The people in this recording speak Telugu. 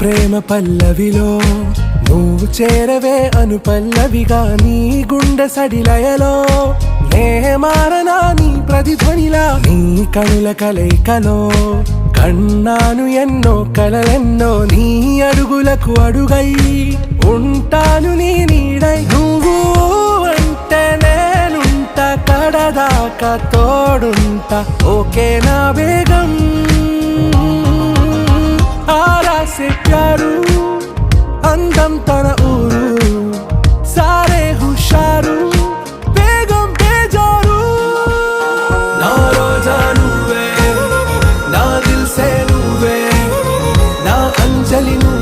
ప్రేమ పల్లవిలో నువ్వు చేరవే అను పల్లవిగా నీ గుండె సడిలయలో నే మారనా నీ ప్రతిధ్వనిలా నీ కనుల కలయికలో కన్నాను ఎన్నో కలలెన్నో నీ అడుగులకు అడుగై ఉంటాను నీ నీడై నువ్వు అంటే నేనుంట కడదాకా తోడుంటా ఓకే నా బేగం आरा से प्यारू अंदम तन ऊरू सारे हुशारू बेगम बेजारू ना रोजा नुवे ना दिल से नुवे ना अंजलि नुवे